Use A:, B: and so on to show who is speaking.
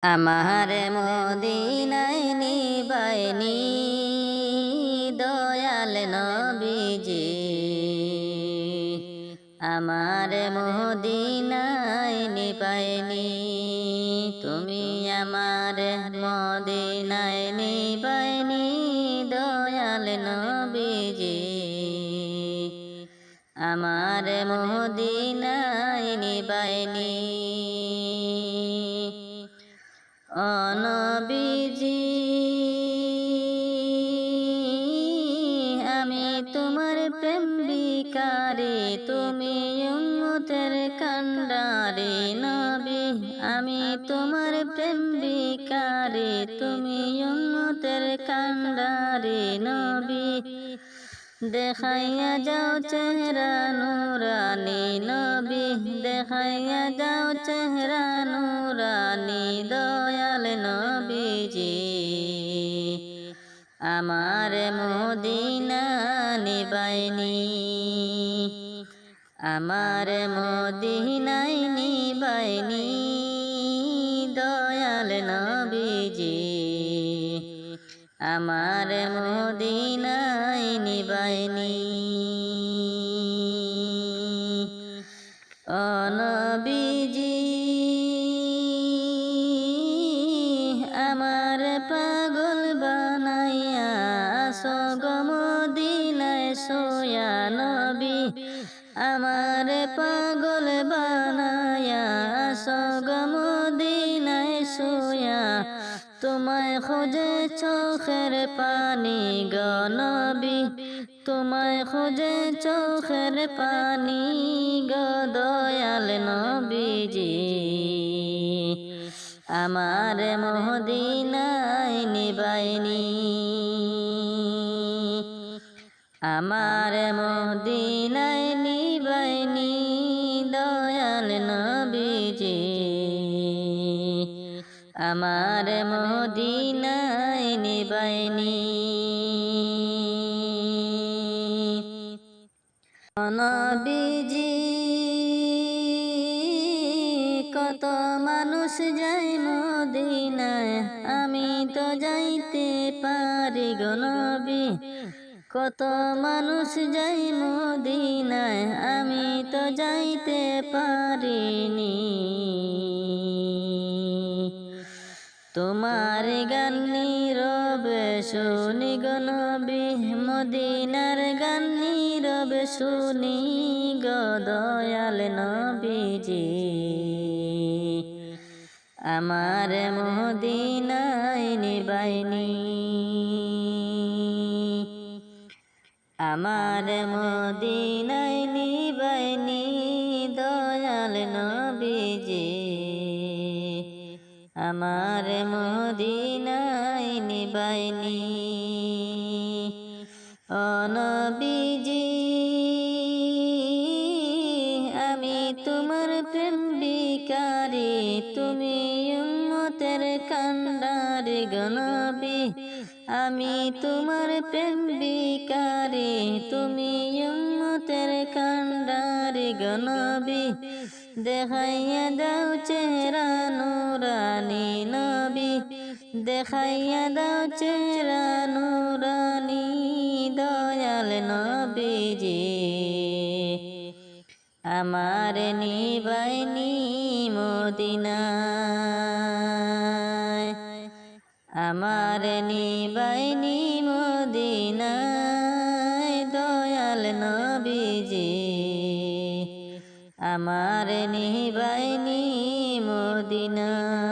A: আমার মদিনায় নিবাইনি দয়াল নবীজি, আমার মদিনায় নিবাইনি তুমি, আমার মদিনায় নিবাইনি দয়াল নবীজি, আমার মদিনায় নিবাইনি। ও নবীজি, আমি তোমার প্রেম ভিখারি, তুমি উম্মতের কান্ডারি নবী, আমি তোমার প্রেম ভিখারি, তুমি উম্মতের কান্ডারি নবী। দেখাইয়া যাও চেহারা নুরানি নবী, দেখাইয়া যাও চেহারা নুরানি দয়াল নবীজি, আমার মদিনা নিবাইনি, আমার মদিনায় নিবাইনি দয়াল নবীজি, আমার মদিনায় নিবাইনি। ও নবীজি, আমার পাগল বানাইয়া আসো মদিনায় সোয়া নবী, আমার পাগল বানাইয়া আসো মদিনায় সোয়া, তোমায় খোঁজে চোখের পানি গো নবী, তোমায় খোঁজে চোখের পানি গো দয়াল নবীজি, আমার মদিনায় নিবাইনি, আমার মদিনায় নিবাইনি দয়াল নবীজি, আমার মদিনায় নিবাইনি। নবীজি, কত মানুষ যায় মদিনায়, আমি তো যাইতে পারি গো নবী, কত মানুষ যায় মদিনায়, আমি তো যাইতে পারিনি। তোমার গান নীরবে শুনি গো নবী, মদিনার গান নীরবে শুনি গো দয়াল নবীজি, আমার মদিনায় নিবাইনি, আমার মদিনায় নিবাইনি দয়াল নবীজি, আমার মদিনায় নিবাইনি। ও নবীজি, আমি তোমার প্রেম ভিখারি, তুমি উম্মতের কান্ডারি গো নবী, আমি তোমার প্রেম ভিখারি, তুমি উম্মতের কান্ডারি গো নবী। দেখাইয়া দাও চেহারা নুরানি নবী, দেখাইয়া দাও চেহারা নুরানি দয়াল নবীজি, আমার নিবাইনি মদিনায়, আমার নিবাইনি মদিনায় দয়াল নবীজি, আমার নিবাইনি মদিনায়।